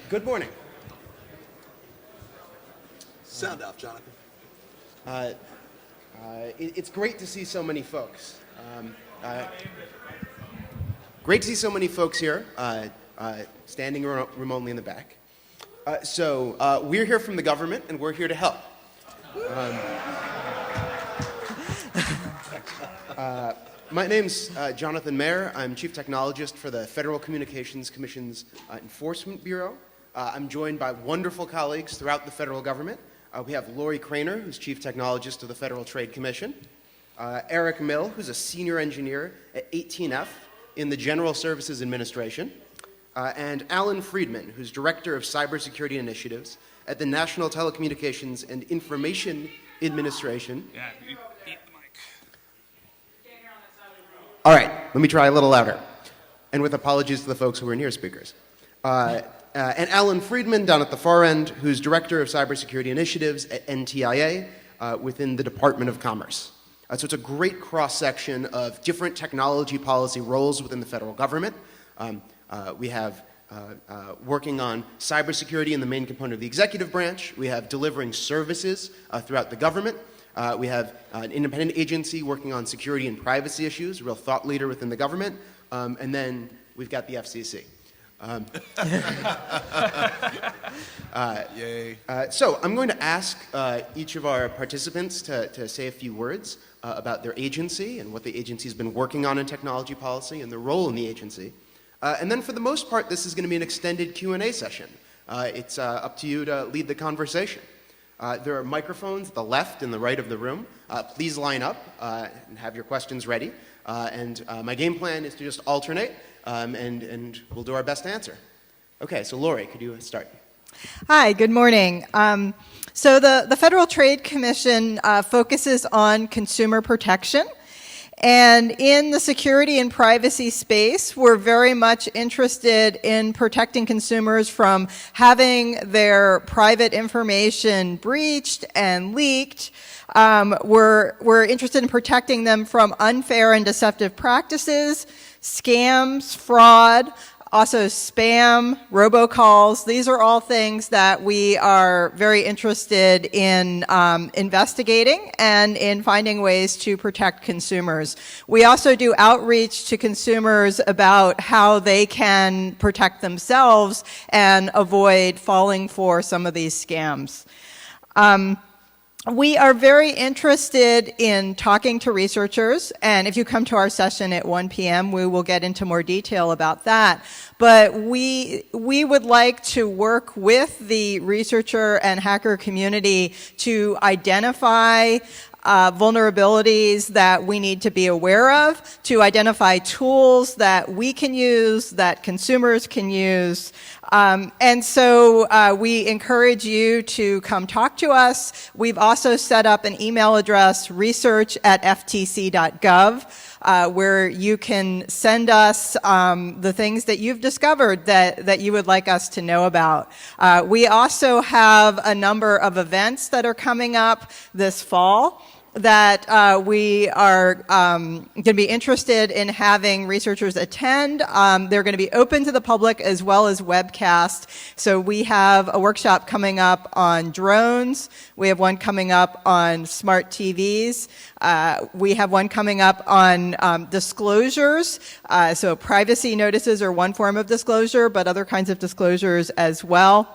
Good morning. Sound off, Jonathan. It's great to see so many folks. Great to see so many folks here, standing remotely in the back. We're here from the government, and we're here to help. My name's Jonathan Mayer. I'm Chief Technologist for the Federal Communications Commission's Enforcement Bureau. I'm joined by wonderful colleagues throughout the federal government. We have Lori Craner, who's Chief Technologist of the Federal Trade Commission, Eric Mill, who's a Senior Engineer at 18F in the General Services Administration, and Alan Friedman, who's Director of Cybersecurity Initiatives at the National Telecommunications and Information Administration. Yeah, eat the mic. All right, let me try a little louder, and with apologies to the folks who were near speakers. And Alan Friedman down at the far end, who's Director of Cybersecurity Initiatives at NTIA within the Department of Commerce. So it's a great cross-section of different technology policy roles within the federal government. We have working on cybersecurity in the main component of the executive branch. We have delivering services throughout the government. We have an independent agency working on security and privacy issues, a real thought leader within the government. And then we've got the FCC. Yay. So I'm going to ask each of our participants to say a few words about their agency and what the agency's been working on in technology policy and their role in the agency. And then for the most part, this is going to be an extended Q&A session. It's up to you to lead the conversation. There are microphones at the left and the right of the room. Please line up and have your questions ready. And my game plan is to just alternate, and we'll do our best to answer. Okay, so Lori, could you start? Hi, good morning. So the Federal Trade Commission focuses on consumer protection. And in the security and privacy space, we're very much interested in protecting consumers from having their private information breached and leaked. We're interested in protecting them from unfair and deceptive practices, scams, fraud, also spam, robocalls. These are all things that we are very interested in investigating and in finding ways to protect consumers. We also do outreach to consumers about how they can protect themselves and avoid falling for some of these scams. We are very interested in talking to researchers, and if you come to our session at 1 p.m., we will get into more detail about that. But we would like to work with the researcher and hacker community to identify vulnerabilities that we need to be aware of, to identify tools that we can use, that consumers can use. And so we encourage you to come talk to us. We've also set up an email address, research@ftc.gov, where you can send us the things that you've discovered that you would like us to know about. We also have a number of events that are coming up this fall that we are going to be interested in having researchers attend. They're going to be open to the public as well as webcast. So we have a workshop coming up on drones. We have one coming up on smart TVs. We have one coming up on disclosures. So privacy notices are one form of disclosure, but other kinds of disclosures as well.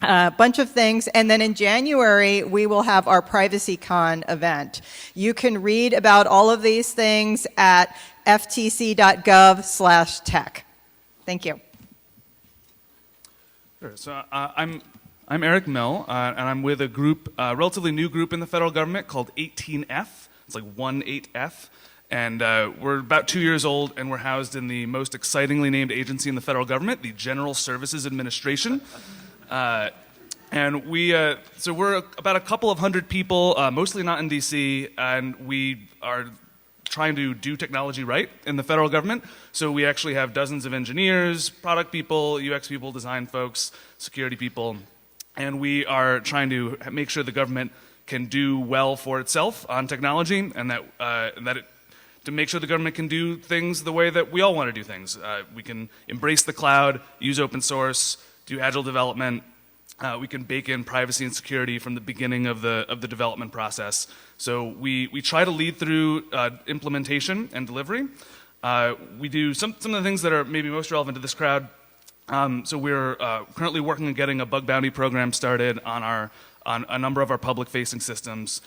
A bunch of things. And then in January, we will have our PrivacyCon event. You can read about all of these things at ftc.gov/tech. Thank you. Sure. So I'm Eric Mill, and I'm with a group, a relatively new group in the federal government called 18F. It's like 18F. And we're about 2 years old, and we're housed in the most excitingly named agency in the federal government, the General Services Administration. And so we're about a couple of hundred people, mostly not in DC, and we are trying to do technology right in the federal government. So we actually have dozens of engineers, product people, UX people, design folks, security people, and we are trying to make sure the government can do well for itself on technology, and to make sure the government can do things the way that we all want to do things. We can embrace the cloud, use open source, do agile development. We can bake in privacy and security from the beginning of the development process. So we try to lead through implementation and delivery. We do some of the things that are maybe most relevant to this crowd. So we're currently working on getting a bug bounty program started on a number of our public-facing systems.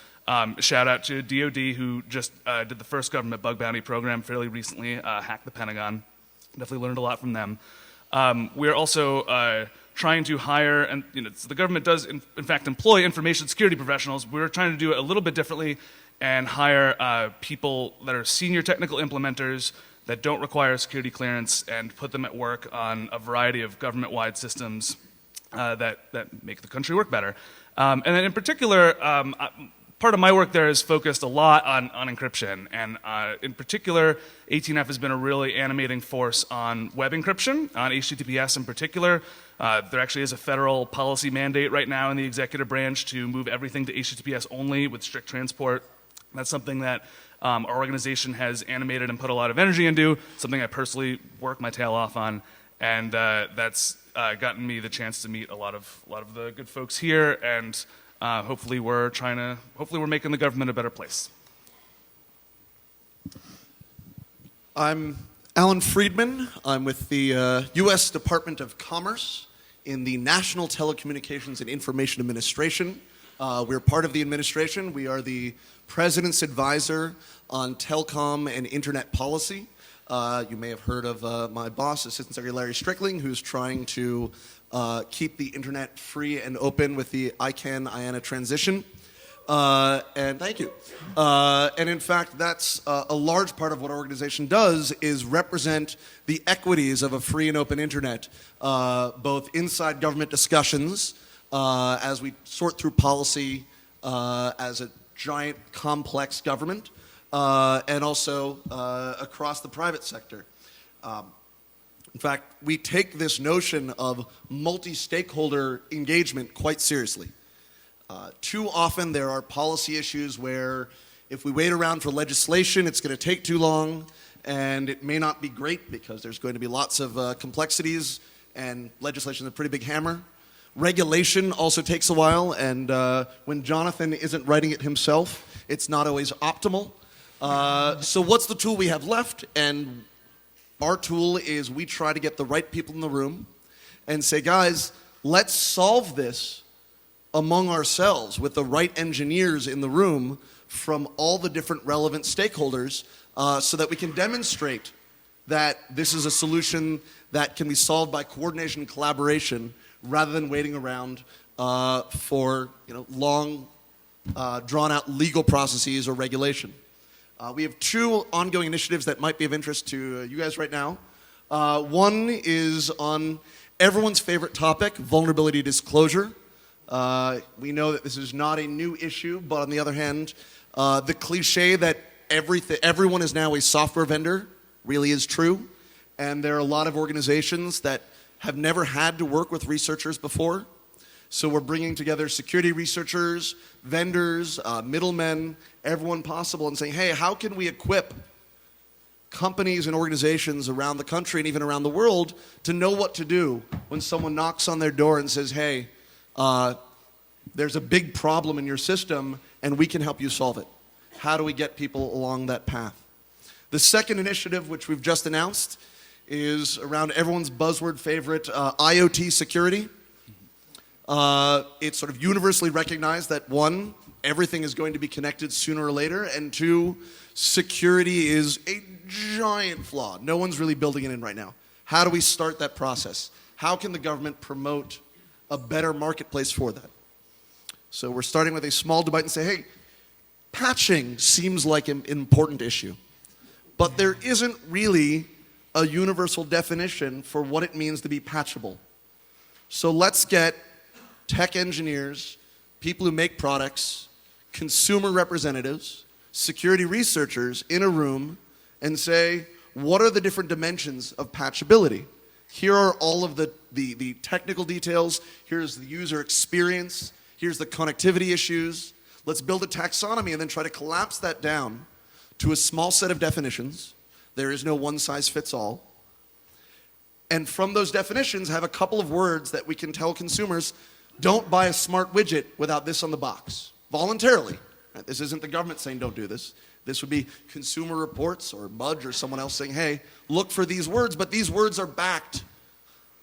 Shout out to DoD, who just did the first government bug bounty program fairly recently, hacked the Pentagon. Definitely learned a lot from them. We're also trying to hire, and so the government does in fact employ information security professionals. We're trying to do it a little bit differently and hire people that are senior technical implementers that don't require security clearance and put them at work on a variety of government-wide systems that make the country work better. And then in particular, part of my work there is focused a lot on encryption, and in particular, 18F has been a really animating force on web encryption, on HTTPS in particular. There actually is a federal policy mandate right now in the executive branch to move everything to HTTPS only with strict transport. That's something that our organization has animated and put a lot of energy into, something I personally work my tail off on, and that's gotten me the chance to meet a lot of the good folks here, and hopefully we're making the government a better place. I'm Alan Friedman. I'm with the U.S. Department of Commerce in the National Telecommunications and Information Administration. We're part of the administration. We are the President's advisor on telecom and internet policy. You may have heard of my boss, Assistant Secretary Larry Strickling, who's trying to keep the internet free and open with the ICANN-IANA transition. And thank you. And in fact, that's a large part of what our organization does is represent the equities of a free and open internet, both inside government discussions as we sort through policy as a giant, complex government, and also across the private sector. In fact, we take this notion of multi-stakeholder engagement quite seriously. Too often there are policy issues where if we wait around for legislation, it's going to take too long, and it may not be great because there's going to be lots of complexities, and legislation is a pretty big hammer. Regulation also takes a while, and when Jonathan isn't writing it himself, it's not always optimal. So what's the tool we have left? And our tool is we try to get the right people in the room and say, guys, let's solve this among ourselves with the right engineers in the room from all the different relevant stakeholders so that we can demonstrate that this is a solution that can be solved by coordination and collaboration rather than waiting around for long drawn-out legal processes or regulation. We have two ongoing initiatives that might be of interest to you guys right now. One is on everyone's favorite topic, vulnerability disclosure. We know that this is not a new issue, but on the other hand, the cliche that everyone is now a software vendor really is true, and there are a lot of organizations that have never had to work with researchers before. So we're bringing together security researchers, vendors, middlemen, everyone possible, and saying, hey, how can we equip companies and organizations around the country and even around the world to know what to do when someone knocks on their door and says, hey, there's a big problem in your system and we can help you solve it. How do we get people along that path? The second initiative, which we've just announced, is around everyone's buzzword favorite, IoT security. It's sort of universally recognized that one, everything is going to be connected sooner or later, and two, security is a giant flaw. No one's really building it in right now. How do we start that process? How can the government promote a better marketplace for that? So we're starting with a small debate and say, hey, patching seems like an important issue, but there isn't really a universal definition for what it means to be patchable. So let's get tech engineers, people who make products, consumer representatives, security researchers in a room and say, what are the different dimensions of patchability? Here are all of the technical details. Here's the user experience. Here's the connectivity issues. Let's build a taxonomy and then try to collapse that down to a small set of definitions. There is no one size fits all. And from those definitions, have a couple of words that we can tell consumers, don't buy a smart widget without this on the box, voluntarily. Right? This isn't the government saying don't do this. This would be Consumer Reports or Mudge or someone else saying, hey, look for these words, but these words are backed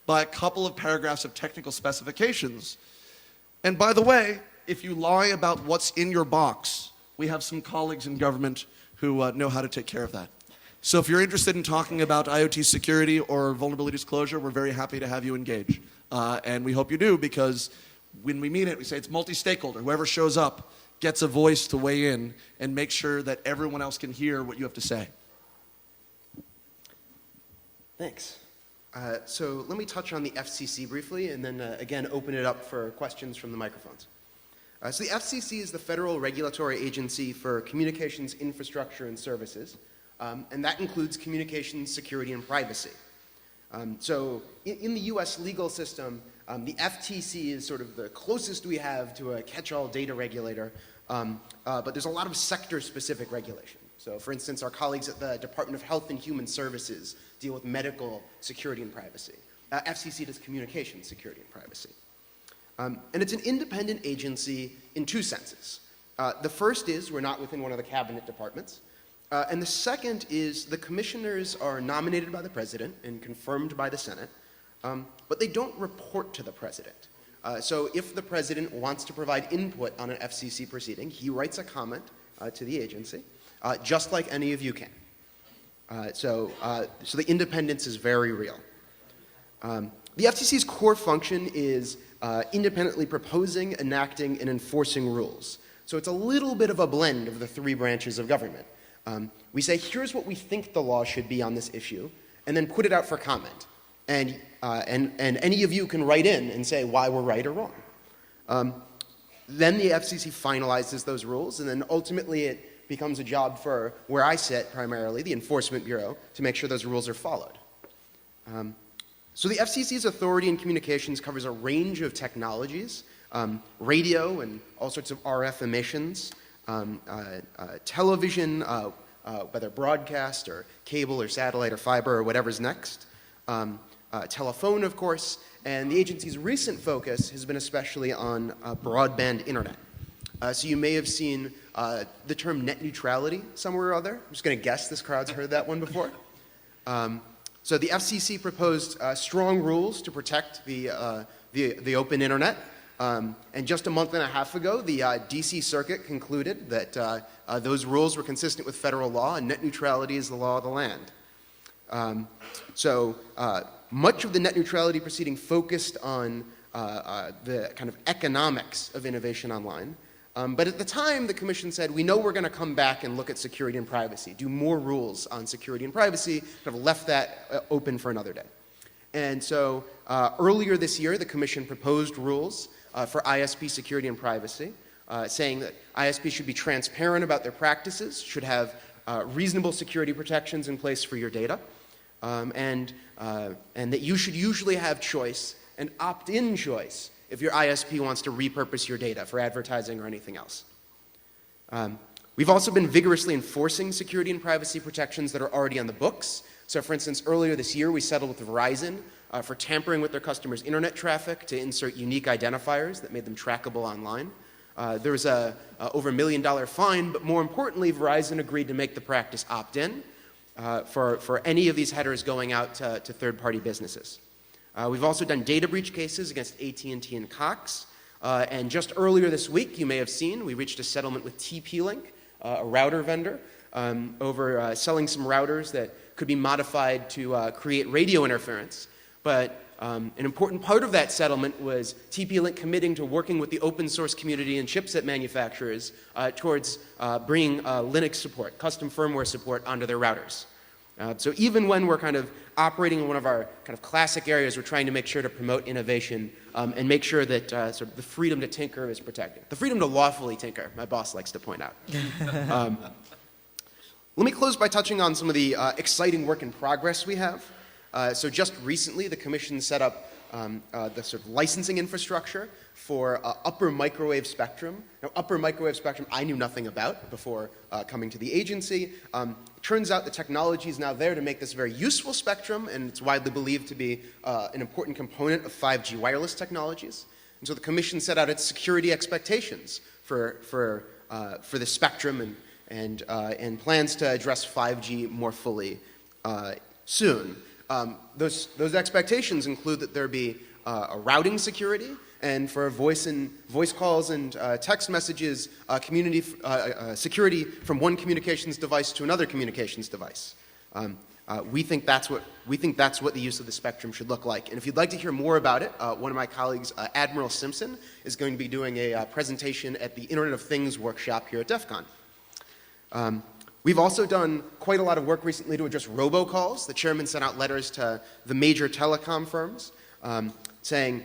by a couple of paragraphs of technical specifications. And by the way, if you lie about what's in your box, we have some colleagues in government who know how to take care of that. So if you're interested in talking about IoT security or vulnerability disclosure, we're very happy to have you engage. And we hope you do, because when we mean it, we say it's multi-stakeholder. Whoever shows up gets a voice to weigh in and make sure that everyone else can hear what you have to say. Thanks. So let me touch on the FCC briefly, and then again open it up for questions from the microphones. So the FCC is the federal regulatory agency for communications infrastructure and services, and that includes communications security and privacy. So in the US legal system, the FTC is sort of the closest we have to a catch-all data regulator, but there's a lot of sector-specific regulation. So for instance, our colleagues at the Department of Health and Human Services deal with medical security and privacy. FCC does communication security and privacy. And it's an independent agency in two senses. The first is we're not within one of the cabinet departments. And the second is the commissioners are nominated by the president and confirmed by the Senate, but they don't report to the president. So if the president wants to provide input on an FCC proceeding, he writes a comment to the agency, just like any of you can. So the independence is very real. The FCC's core function is independently proposing, enacting, and enforcing rules. So it's a little bit of a blend of the three branches of government. We say, here's what we think the law should be on this issue, and then put it out for comment. And any of you can write in and say why we're right or wrong. Then the FCC finalizes those rules, and then ultimately it becomes a job for where I sit primarily, the Enforcement Bureau, to make sure those rules are followed. So the FCC's authority in communications covers a range of technologies, radio and all sorts of RF emissions, television, whether broadcast or cable or satellite or fiber or whatever's next, telephone, of course, and the agency's recent focus has been especially on broadband internet. So you may have seen the term net neutrality somewhere or other. I'm just going to guess this crowd's heard that one before. So the FCC proposed strong rules to protect the open internet. And just a month and a half ago, the DC Circuit concluded that those rules were consistent with federal law, and net neutrality is the law of the land. So much of the net neutrality proceeding focused on the kind of economics of innovation online. But at the time, the Commission said, we know we're going to come back and look at security and privacy, do more rules on security and privacy, kind of left that open for another day. And so earlier this year, the Commission proposed rules for ISP security and privacy, saying that ISP should be transparent about their practices, should have reasonable security protections in place for your data, and that you should usually have choice, and opt-in choice, if your ISP wants to repurpose your data for advertising or anything else. We've also been vigorously enforcing security and privacy protections that are already on the books. So for instance, earlier this year, we settled with Verizon for tampering with their customers' internet traffic to insert unique identifiers that made them trackable online. There was a over $1 million fine, but more importantly, Verizon agreed to make the practice opt-in for any of these headers going out to third-party businesses. We've also done data breach cases against AT&T and Cox. And just earlier this week, you may have seen, we reached a settlement with TP-Link, a router vendor, over selling some routers that could be modified to create radio interference. But an important part of that settlement was TP-Link committing to working with the open source community and chipset manufacturers towards bringing Linux support, custom firmware support onto their routers. So even when we're kind of operating in one of our kind of classic areas, we're trying to make sure to promote innovation and make sure that sort of the freedom to tinker is protected. The freedom to lawfully tinker, my boss likes to point out. Let me close by touching on some of the exciting work in progress we have. So just recently, the Commission set up the sort of licensing infrastructure for upper microwave spectrum. Now, upper microwave spectrum I knew nothing about before coming to the agency. It turns out the technology is now there to make this very useful spectrum, and it's widely believed to be an important component of 5G wireless technologies. And so the Commission set out its security expectations for the spectrum and plans to address 5G more fully soon. Those expectations include that there be a routing security, and for voice calls and text messages, security from one communications device to another communications device. We think that's what the use of the spectrum should look like. And if you'd like to hear more about it, one of my colleagues, Admiral Simpson, is going to be doing a presentation at the Internet of Things workshop here at DEF CON. We've also done quite a lot of work recently to address robocalls. The chairman sent out letters to the major telecom firms saying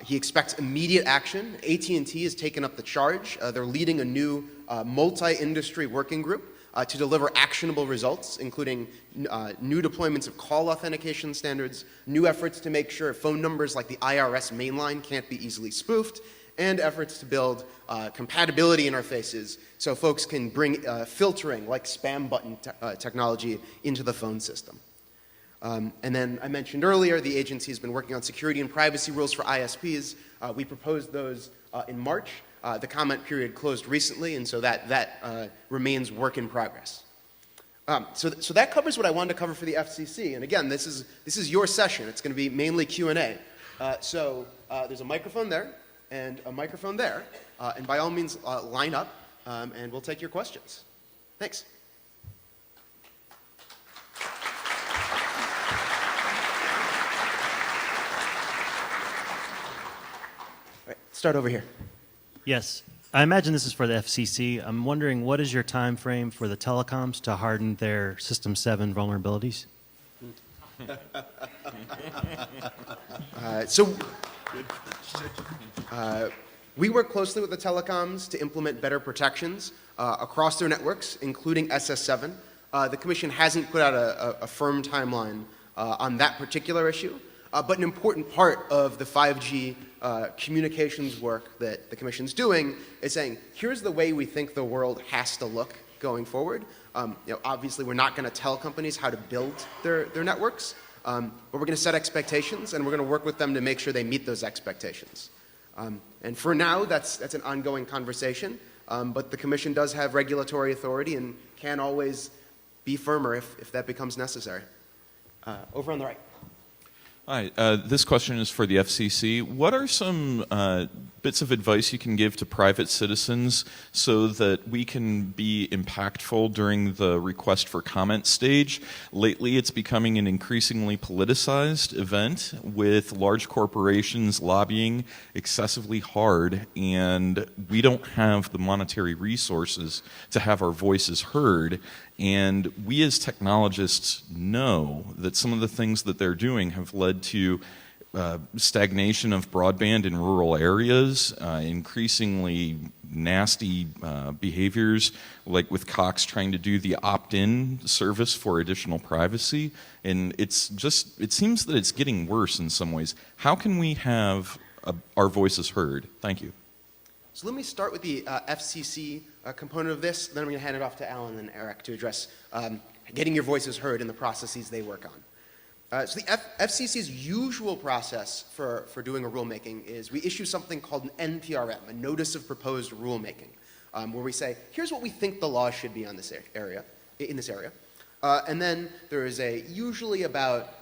he expects immediate action. AT&T has taken up the charge. They're leading a new multi-industry working group to deliver actionable results, including new deployments of call authentication standards, new efforts to make sure phone numbers like the IRS mainline can't be easily spoofed, and efforts to build compatibility interfaces so folks can bring filtering like spam button technology into the phone system. And then I mentioned earlier, the agency has been working on security and privacy rules for ISPs. We proposed those in March. The comment period closed recently, and so that remains work in progress. So that covers what I wanted to cover for the FCC. And again, this is your session. It's going to be mainly Q&A. So there's a microphone there and a microphone there. And by all means, line up, and we'll take your questions. Thanks. All right, start over here. Yes. I imagine this is for the FCC. I'm wondering, what is your time frame for the telecoms to harden their System 7 vulnerabilities? We work closely with the telecoms to implement better protections across their networks, including SS7. The Commission hasn't put out a firm timeline on that particular issue, but an important part of the 5G communications work that the Commission's doing is saying, here's the way we think the world has to look going forward. Obviously, we're not going to tell companies how to build their networks, but we're going to set expectations, and we're going to work with them to make sure they meet those expectations. And for now, that's an ongoing conversation, but the Commission does have regulatory authority and can always be firmer if that becomes necessary. Over on the right. Hi, this question is for the FCC. What are some bits of advice you can give to private citizens so that we can be impactful during the request for comment stage? Lately, it's becoming an increasingly politicized event with large corporations lobbying excessively hard, and we don't have the monetary resources to have our voices heard. And we as technologists know that some of the things that they're doing have led to stagnation of broadband in rural areas, increasingly nasty behaviors, like with Cox trying to do the opt-in service for additional privacy. And it seems that it's getting worse in some ways. How can we have our voices heard? Thank you. So let me start with the FCC component of this, then I'm going to hand it off to Alan and Eric to address getting your voices heard in the processes they work on. So the FCC's usual process for doing a rulemaking is we issue something called an NPRM, a Notice of Proposed Rulemaking, where we say, here's what we think the law should be on this area, in this area. And then there is usually about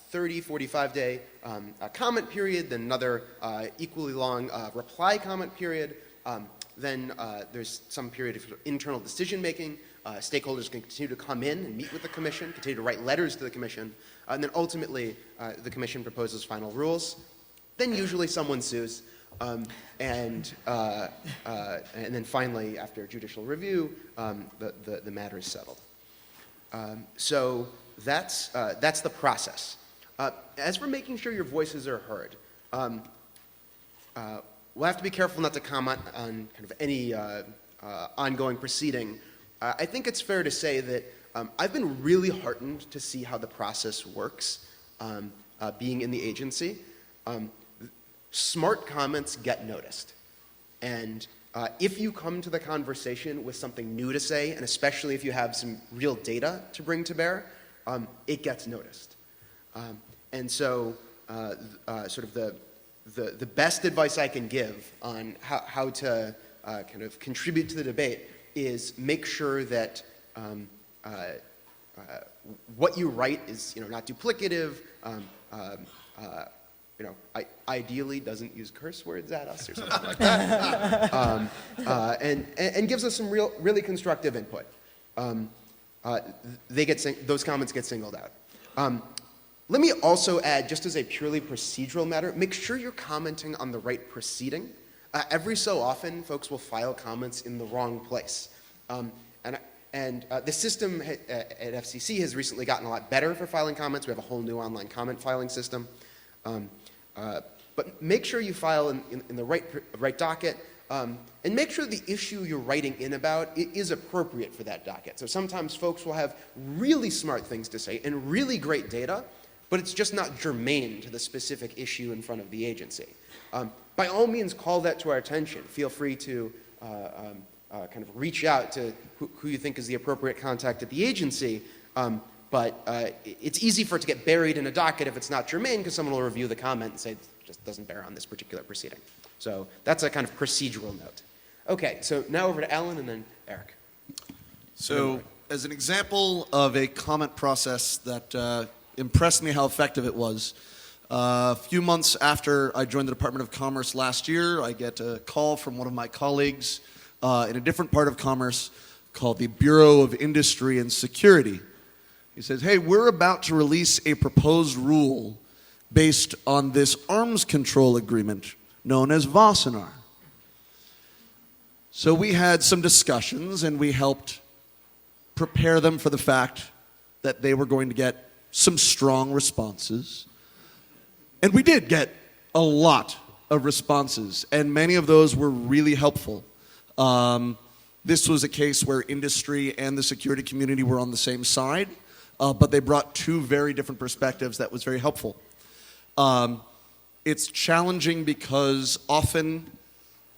30, 45-day comment period, then another equally long reply comment period. Then there's some period of internal decision-making. Stakeholders can continue to come in and meet with the Commission, continue to write letters to the Commission, and then ultimately the Commission proposes final rules. Then usually someone sues, and then finally, after judicial review, the matter is settled. So that's the process. As for making sure your voices are heard, we'll have to be careful not to comment on kind of any ongoing proceeding. I think it's fair to say that I've been really heartened to see how the process works being in the agency. Smart comments get noticed. And if you come to the conversation with something new to say, and especially if you have some real data to bring to bear, it gets noticed. And so sort of the best advice I can give on how to kind of contribute to the debate is make sure that what you write is not duplicative, ideally doesn't use curse words at us or something like that, and gives us some really constructive input. Those comments get singled out. Let me also add, just as a purely procedural matter, make sure you're commenting on the right proceeding. Every so often, folks will file comments in the wrong place. And the system at FCC has recently gotten a lot better for filing comments. We have a whole new online comment filing system. But make sure you file in the right docket, and make sure the issue you're writing in about is appropriate for that docket. So sometimes folks will have really smart things to say and really great data, but it's just not germane to the specific issue in front of the agency. By all means, call that to our attention. Feel free to kind of reach out to who you think is the appropriate contact at the agency. But it's easy for it to get buried in a docket if it's not germane, because someone will review the comment and say, it just doesn't bear on this particular proceeding. So that's a kind of procedural note. Okay, so now over to Alan and then Eric. So as an example of a comment process that impressed me how effective it was, a few months after I joined the Department of Commerce last year, I get a call from one of my colleagues in a different part of Commerce called the Bureau of Industry and Security. He says, hey, we're about to release a proposed rule based on this arms control agreement known as Wassenaar. So we had some discussions, and we helped prepare them for the fact that they were going to get some strong responses. And we did get a lot of responses, and many of those were really helpful. This was a case where industry and the security community were on the same side, but they brought two very different perspectives that was very helpful. It's challenging because often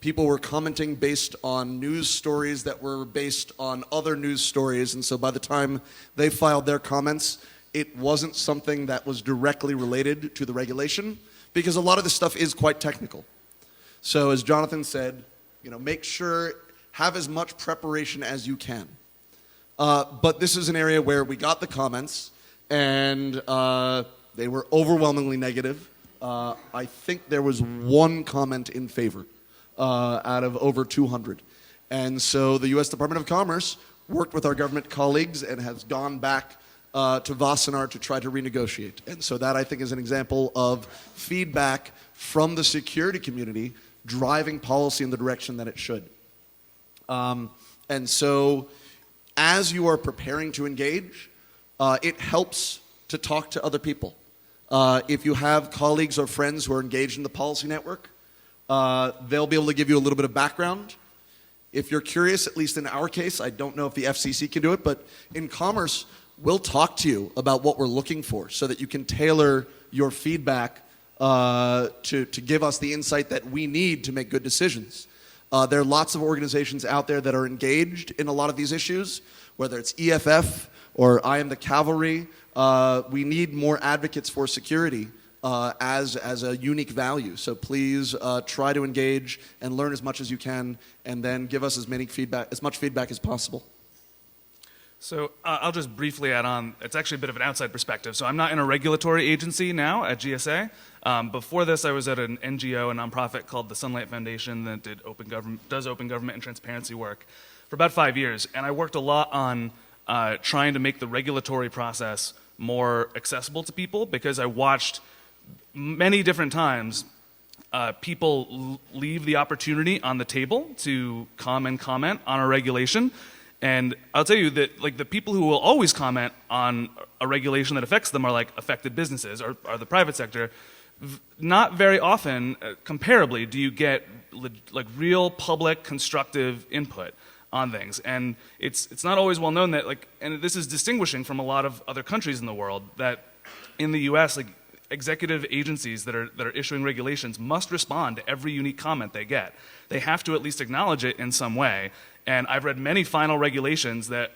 people were commenting based on news stories that were based on other news stories, and so by the time they filed their comments, it wasn't something that was directly related to the regulation, because a lot of this stuff is quite technical. So as Jonathan said, make sure, have as much preparation as you can. But this is an area where we got the comments, and they were overwhelmingly negative. I think there was one comment in favor out of over 200. And so the U.S. Department of Commerce worked with our government colleagues and has gone back to Wassenaar to try to renegotiate. And so that, I think, is an example of feedback from the security community driving policy in the direction that it should. And so as you are preparing to engage, it helps to talk to other people. If you have colleagues or friends who are engaged in the policy network, they'll be able to give you a little bit of background. If you're curious, at least in our case, I don't know if the FCC can do it, but in Commerce, we'll talk to you about what we're looking for so that you can tailor your feedback to give us the insight that we need to make good decisions. There are lots of organizations out there that are engaged in a lot of these issues, whether it's EFF or I Am the Cavalry. We need more advocates for security as a unique value. So please try to engage and learn as much as you can, and then give us as much feedback as possible. So I'll just briefly add on. It's actually a bit of an outside perspective. So I'm not in a regulatory agency now at GSA. Before this, I was at an NGO, a nonprofit called the Sunlight Foundation that does open government and transparency work for about 5 years. And I worked a lot on trying to make the regulatory process more accessible to people, because I watched many different times people leave the opportunity on the table to come and comment on a regulation. And I'll tell you that, like, the people who will always comment on a regulation that affects them are like affected businesses or the private sector. Not very often, comparably, do you get like real public constructive input on things. And it's not always well known that, like, and this is distinguishing from a lot of other countries in the world, that in the U.S., like, executive agencies that are issuing regulations must respond to every unique comment they get. They have to at least acknowledge it in some way. And I've read many final regulations that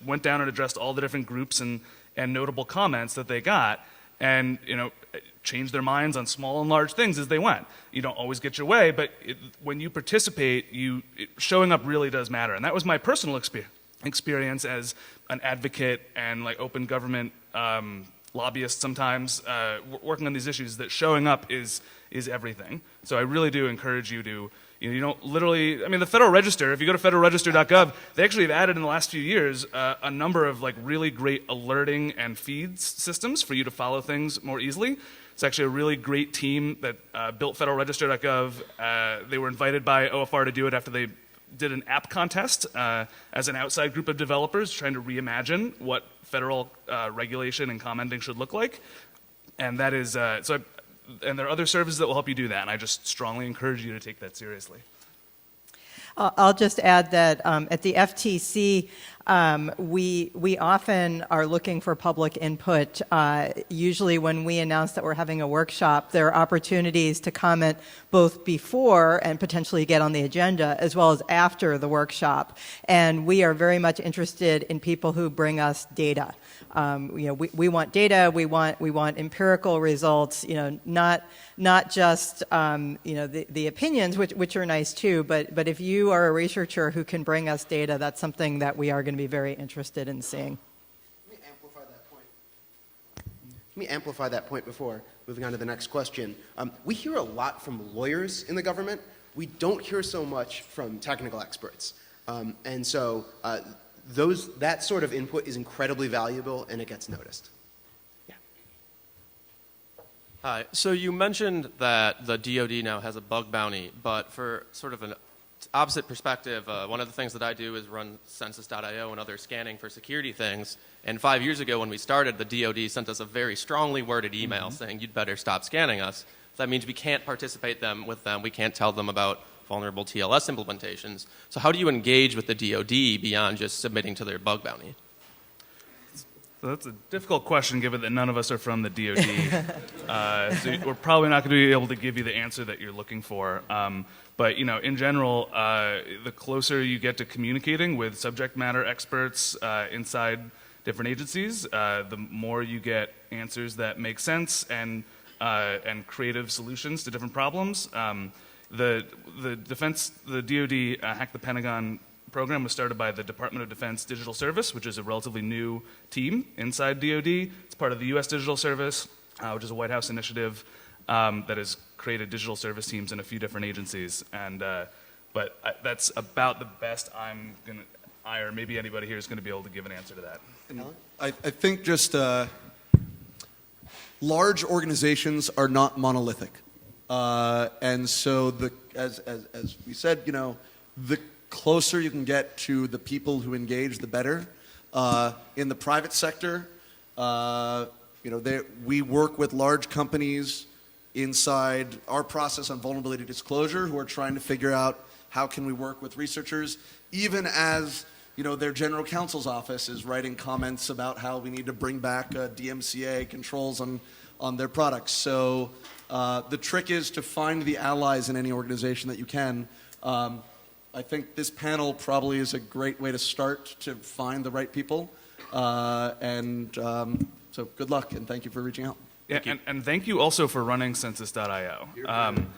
went down and addressed all the different groups and notable comments that they got, and changed their minds on small and large things as they went. You don't always get your way, but when you participate, showing up really does matter. And that was my personal experience as an advocate and like open government lobbyist sometimes, working on these issues, that showing up is everything. So I really do encourage you to, you don't literally, I mean, the Federal Register, if you go to federalregister.gov, they actually have added in the last few years a number of like really great alerting and feeds systems for you to follow things more easily. It's actually a really great team that built federalregister.gov. They were invited by OFR to do it after they did an app contest as an outside group of developers trying to reimagine what federal regulation and commenting should look like. And that is, and there are other services that will help you do that, and I just strongly encourage you to take that seriously. I'll just add that at the FTC, we often are looking for public input. Usually when we announce that we're having a workshop, there are opportunities to comment both before and potentially get on the agenda, as well as after the workshop. And we are very much interested in people who bring us data. We want data. We want empirical results. Not just the opinions, which are nice too. But if you are a researcher who can bring us data, that's something that we are going to be very interested in seeing. Let me amplify that point before moving on to the next question. We hear a lot from lawyers in the government. We don't hear so much from technical experts. And so that sort of input is incredibly valuable, and it gets noticed. Yeah. Hi. So you mentioned that the DoD now has a bug bounty, but for sort of an opposite perspective, one of the things that I do is run Census.io and other scanning for security things. And 5 years ago when we started, the DoD sent us a very strongly worded email saying, you'd better stop scanning us. So that means we can't participate with them. We can't tell them about vulnerable TLS implementations. So how do you engage with the DoD beyond just submitting to their bug bounty? So that's a difficult question, given that none of us are from the DoD. So we're probably not going to be able to give you the answer that you're looking for. But in general, the closer you get to communicating with subject matter experts inside different agencies, the more you get answers that make sense and creative solutions to different problems. The DoD Hack the Pentagon program was started by the Department of Defense Digital Service, which is a relatively new team inside DoD. It's part of the U.S. Digital Service, which is a White House initiative that has created digital service teams in a few different agencies. But that's about the best I or maybe anybody here is going to be able to give an answer to that. I think just large organizations are not monolithic. And so as we said, the closer you can get to the people who engage, the better. In the private sector, we work with large companies inside our process on vulnerability disclosure who are trying to figure out how can we work with researchers, even as their general counsel's office is writing comments about how we need to bring back DMCA controls on their products. So the trick is to find the allies in any organization that you can. I think this panel probably is a great way to start to find the right people. So good luck, and thank you for reaching out. Yeah, and thank you also for running Census.io.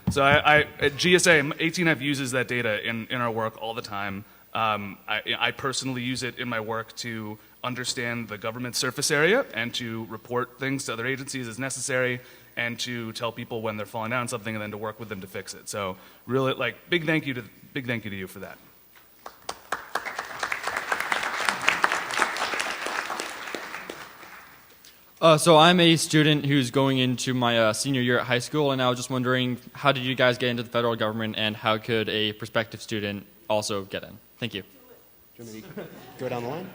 So at GSA, 18F uses that data in our work all the time. I personally use it in my work to understand the government surface area and to report things to other agencies as necessary, and to tell people when they're falling down something, and then to work with them to fix it. So really, big thank you to you for that. So I'm a student who's going into my senior year at high school, and I was just wondering, how did you guys get into the federal government, and how could a prospective student also get in? Thank you. Do you want me to go down the line?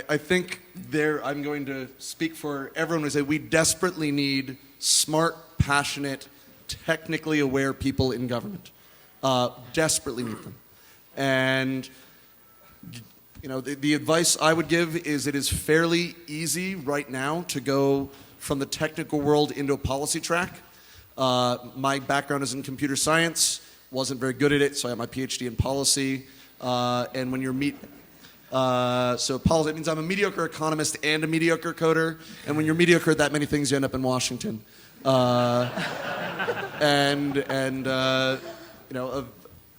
I think I'm going to speak for everyone who say we desperately need smart, passionate, technically aware people in government. Desperately need them. And The advice I would give is it is fairly easy right now to go from the technical world into a policy track. My background is in computer science, wasn't very good at it, so I have my PhD in policy. And when you're so policy, it means I'm a mediocre economist and a mediocre coder. And when you're mediocre at that many things, you end up in Washington. I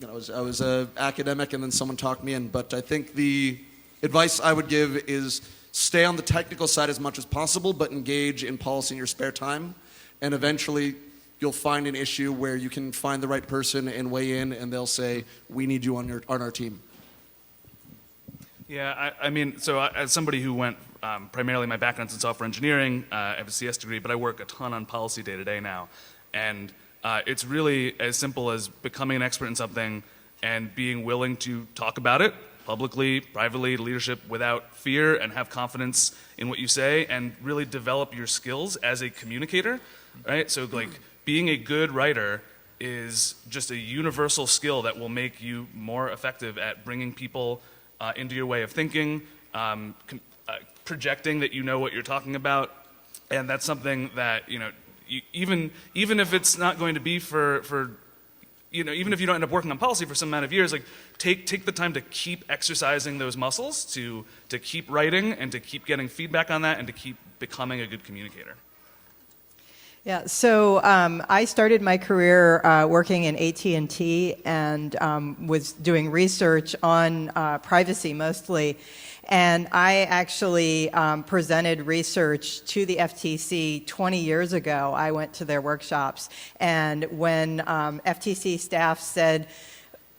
was an academic, and then someone talked me in. But I think the advice I would give is stay on the technical side as much as possible, but engage in policy in your spare time. And eventually, you'll find an issue where you can find the right person and weigh in, and they'll say, "We need you on our team." Yeah, I mean, so as somebody who went primarily my background's in software engineering, I have a CS degree, but I work a ton on policy day to day now, and it's really as simple as becoming an expert in something and being willing to talk about it publicly, privately, to leadership without fear, and have confidence in what you say, and really develop your skills as a communicator, right? So like being a good writer is just a universal skill that will make you more effective at bringing people into your way of thinking, projecting that you know what you're talking about, and that's something that even if it's not going to be for even if you don't end up working on policy for some amount of years, like take the time to keep exercising those muscles, to keep writing and to keep getting feedback on that, and to keep becoming a good communicator. Yeah, so I started my career working in AT&T and was doing research on privacy mostly. And I actually presented research to the FTC 20 years ago. I went to their workshops. And when FTC staff said,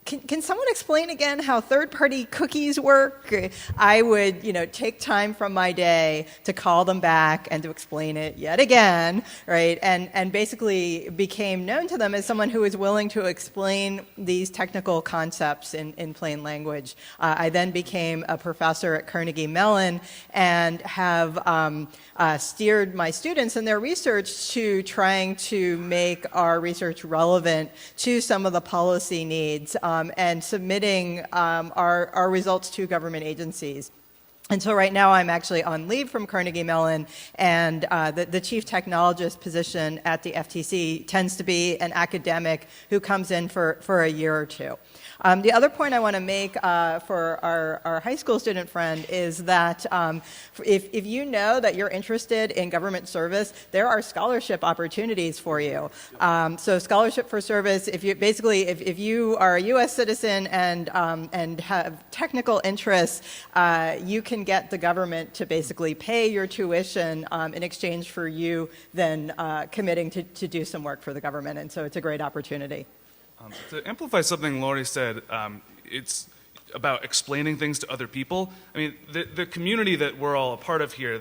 can someone explain again how third-party cookies work? I would, take time from my day to call them back and to explain it yet again, right? And basically became known to them as someone who was willing to explain these technical concepts in plain language. I then became a professor at Carnegie Mellon and have steered my students in their research to trying to make our research relevant to some of the policy needs, and submitting our results to government agencies. And so right now I'm actually on leave from Carnegie Mellon, and the chief technologist position at the FTC tends to be an academic who comes in for a year or two. The other point I want to make for our high school student friend is that if you know that you're interested in government service, there are scholarship opportunities for you. So scholarship for service, if you are a U.S. citizen and have technical interests, you can get the government to basically pay your tuition in exchange for you then committing to do some work for the government. And so it's a great opportunity. To amplify something Lori said, it's about explaining things to other people. I mean, the community that we're all a part of here,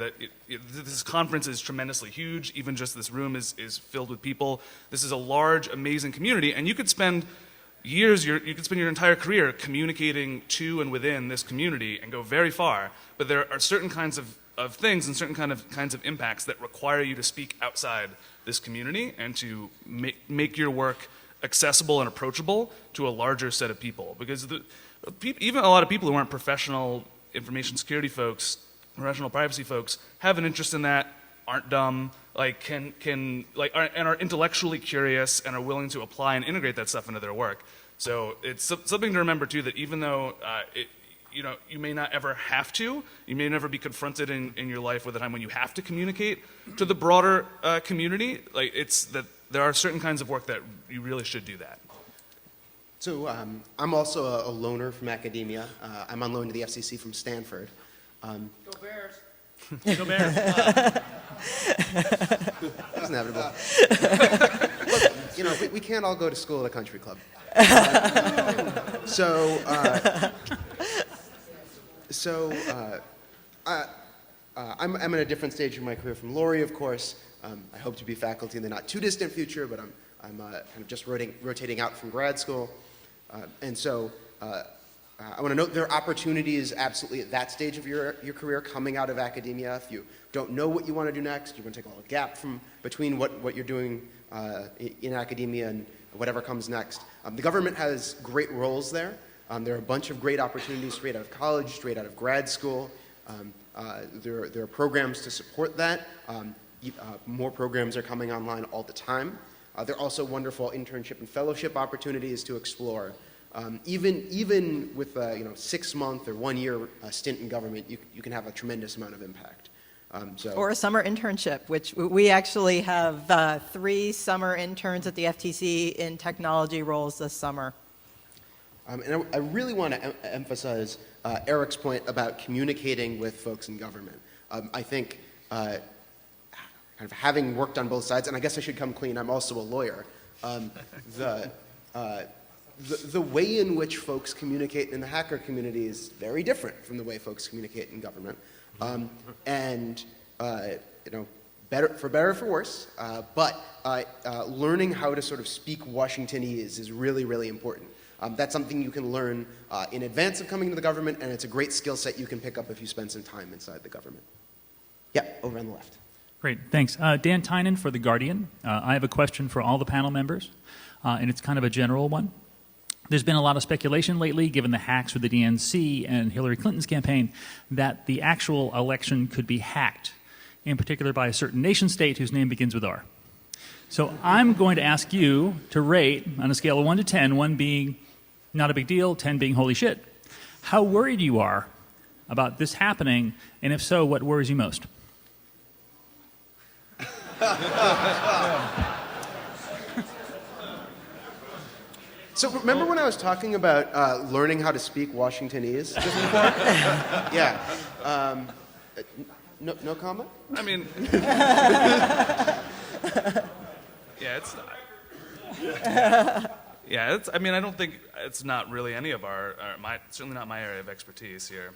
this conference is tremendously huge. Even just this room is filled with people. This is a large, amazing community, and you could spend years, you could spend your entire career communicating to and within this community and go very far. But there are certain kinds of things and certain kinds of impacts that require you to speak outside this community and to make your work accessible and approachable to a larger set of people, because even a lot of people who aren't professional information security folks, professional privacy folks, have an interest in that, aren't dumb, and are intellectually curious and are willing to apply and integrate that stuff into their work. So it's something to remember too, that even though you may not ever have to, you may never be confronted in your life with a time when you have to communicate to the broader community. It's that there are certain kinds of work that you really should do that. So I'm also a loaner from academia. I'm on loan to the FCC from Stanford. Go Bears! Go Bears! It's inevitable. Look, we can't all go to school at a country club. I'm in a different stage in my career from Lori, of course. I hope to be faculty in the not too distant future, but I'm kind of just rotating out from grad school. And so I want to note there are opportunities absolutely at that stage of your career coming out of academia. If you don't know what you want to do next, you're going to take a little gap between what you're doing in academia and whatever comes next. The government has great roles there. There are a bunch of great opportunities straight out of college, straight out of grad school. There are programs to support that. More programs are coming online all the time. There are also wonderful internship and fellowship opportunities to explore. Even with a 6-month or 1-year stint in government, you can have a tremendous amount of impact. Or a summer internship, which we actually have 3 summer interns at the FTC in technology roles this summer. And I really want to emphasize Eric's point about communicating with folks in government. I think kind of having worked on both sides, and I guess I should come clean, I'm also a lawyer, the way in which folks communicate in the hacker community is very different from the way folks communicate in government. For better or for worse, but learning how to sort of speak Washingtonese is really, really important. That's something you can learn in advance of coming to the government, and it's a great skill set you can pick up if you spend some time inside the government. Yeah, over on the left. Great, thanks. Dan Tynan for The Guardian. I have a question for all the panel members, and it's kind of a general one. There's been a lot of speculation lately, given the hacks with the DNC and Hillary Clinton's campaign, that the actual election could be hacked, in particular by a certain nation state whose name begins with R. So I'm going to ask you to rate, on a scale of 1 to 10, 1 being not a big deal, 10 being holy shit, how worried you are about this happening, and if so, what worries you most? So remember when I was talking about learning how to speak Washingtonese just before? Yeah. No comment? I mean, yeah, it's not. Yeah, it's. I mean, I don't think it's not really any of certainly not my area of expertise here.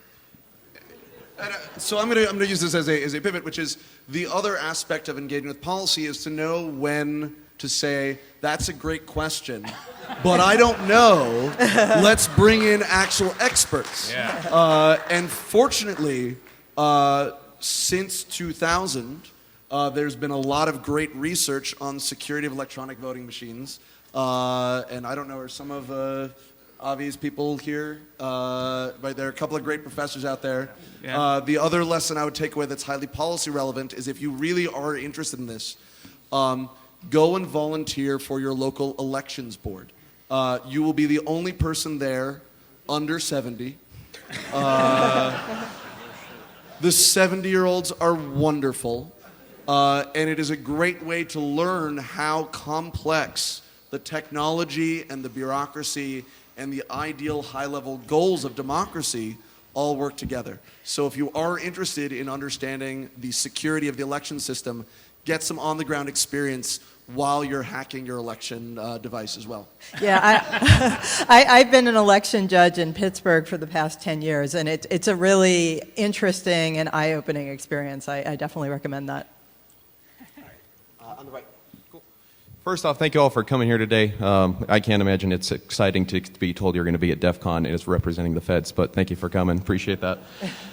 So I'm gonna use this as a pivot, which is the other aspect of engaging with policy is to know when to say, that's a great question, but I don't know. Let's bring in actual experts. Yeah. And fortunately, since 2000, there's been a lot of great research on security of electronic voting machines. And I don't know, are some of Avi's people here? But there are a couple of great professors out there. Yeah. The other lesson I would take away that's highly policy relevant is if you really are interested in this, go and volunteer for your local elections board. You will be the only person there under 70. The 70-year-olds are wonderful, and it is a great way to learn how complex the technology and the bureaucracy and the ideal high-level goals of democracy all work together. So if you are interested in understanding the security of the election system, get some on-the-ground experience while you're hacking your election device as well. Yeah, I've been an election judge in Pittsburgh for the past 10 years, and it's a really interesting and eye-opening experience. I definitely recommend that. On the right. First off, thank you all for coming here today. I can't imagine it's exciting to be told you're going to be at DEF CON and it's representing the feds, but thank you for coming. Appreciate that.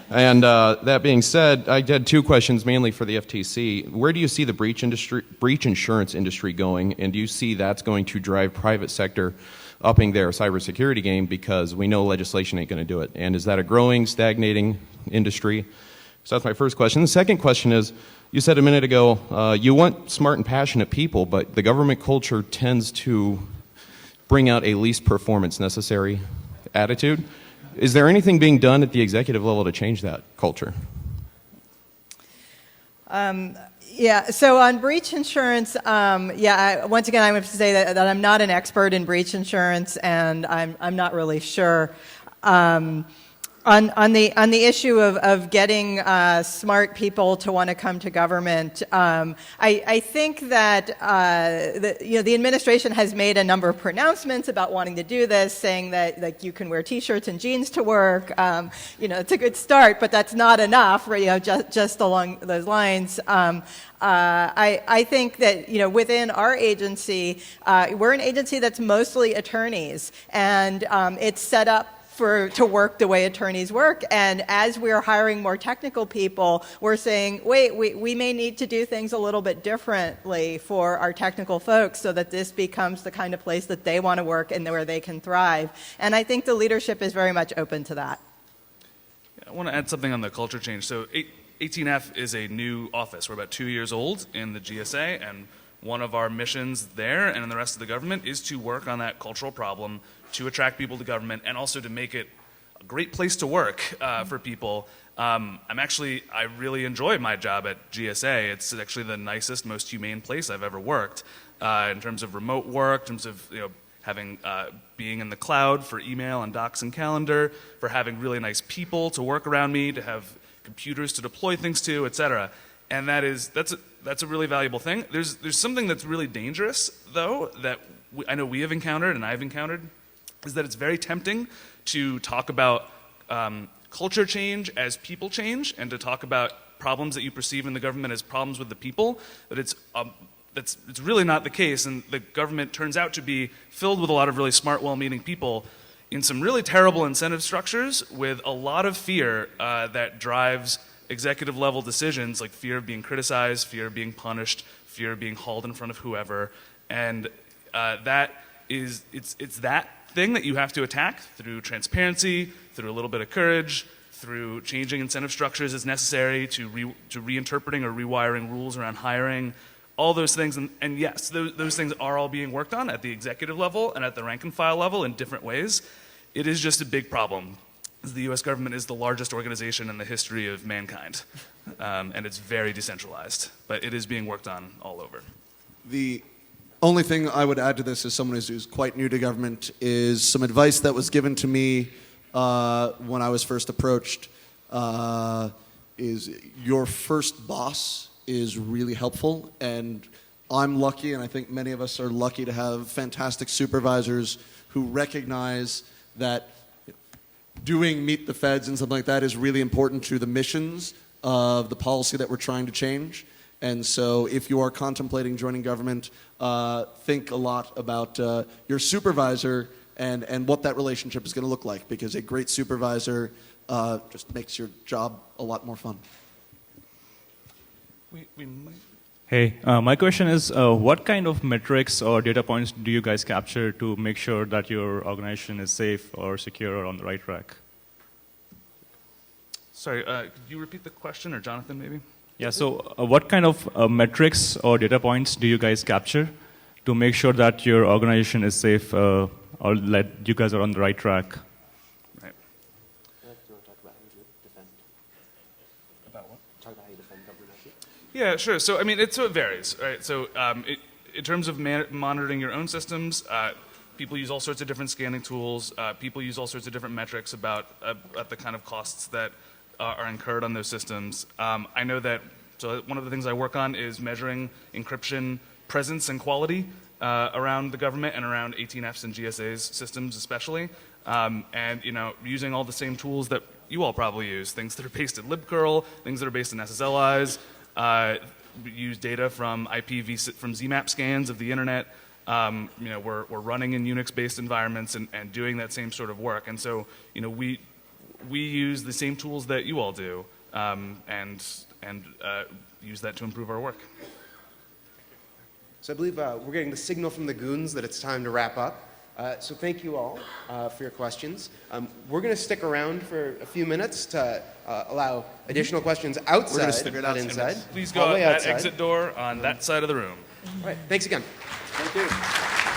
And that being said, I had 2 questions mainly for the FTC. Where do you see the breach insurance industry going, and do you see that's going to drive private sector upping their cybersecurity game, because we know legislation ain't going to do it? And is that a growing, stagnating industry? So that's my first question. The second question is, you said a minute ago, you want smart and passionate people, but the government culture tends to bring out a least performance necessary attitude. Is there anything being done at the executive level to change that culture? Yeah, so on breach insurance, once again, I have to say that I'm not an expert in breach insurance, and I'm not really sure. On the issue of getting smart people to want to come to government, I think that the administration has made a number of pronouncements about wanting to do this, saying that you can wear T-shirts and jeans to work. It's a good start, but that's not enough. Just along those lines. I think that within our agency, we're an agency that's mostly attorneys, and it's set up to work the way attorneys work. And as we're hiring more technical people, we're saying, wait, we may need to do things a little bit differently for our technical folks so that this becomes the kind of place that they want to work and where they can thrive. And I think the leadership is very much open to that. I want to add something on the culture change. So 18F is a new office. We're about 2 years old in the GSA, and one of our missions there and in the rest of the government is to work on that cultural problem, to attract people to government, and also to make it a great place to work for people. I really enjoy my job at GSA. It's actually the nicest, most humane place I've ever worked in terms of remote work, in terms of having being in the cloud for email and docs and calendar, for having really nice people to work around me, to have computers to deploy things to, etc. And that's a really valuable thing. There's something that's really dangerous, though, that I know we have encountered and I've encountered, is that it's very tempting to talk about culture change as people change, and to talk about problems that you perceive in the government as problems with the people. But it's really not the case, and the government turns out to be filled with a lot of really smart, well-meaning people in some really terrible incentive structures with a lot of fear that drives executive level decisions, like fear of being criticized, fear of being punished, fear of being hauled in front of whoever. And it's that thing that you have to attack through transparency, through a little bit of courage, through changing incentive structures as necessary, to reinterpreting or rewiring rules around hiring, all those things. And yes, those things are all being worked on at the executive level and at the rank and file level in different ways. It is just a big problem. The U.S. government is the largest organization in the history of mankind, and it's very decentralized, but it is being worked on all over. The only thing I would add to this, as someone who's quite new to government, is some advice that was given to me when I was first approached. Is your first boss is really helpful, and I'm lucky, and I think many of us are lucky to have fantastic supervisors who recognize that doing Meet the Feds and something like that is really important to the missions of the policy that we're trying to change. And so if you are contemplating joining government, think a lot about your supervisor and what that relationship is going to look like, because a great supervisor just makes your job a lot more fun. Hey, my question is, what kind of metrics or data points do you guys capture to make sure that your organization is safe or secure or on the right track? Sorry, could you repeat the question, or Jonathan maybe? Yeah, so what kind of metrics or data points do you guys capture to make sure that your organization is safe or that you guys are on the right track? Right. Do you want to talk about how you defend? About what? Talk about how you defend government IT? Yeah, sure. So, I mean, it varies, right? So, in terms of monitoring your own systems, people use all sorts of different scanning tools. People use all sorts of different metrics about the kind of costs that are incurred on those systems. I know that, so one of the things I work on is measuring encryption presence and quality around the government and around 18F's and GSA's systems especially. And, using all the same tools that you all probably use, things that are based in libcurl, things that are based in SSLIs, use data from from ZMAP scans of the internet. We're running in Unix-based environments and doing that same sort of work. And so, we use the same tools that you all do, and use that to improve our work. So I believe we're getting the signal from the goons that it's time to wrap up. So thank you all for your questions. We're going to stick around for a few minutes to allow additional questions outside, We're gonna stick not inside. Please go out that exit door on that side of the room. All right, thanks again. Thank you.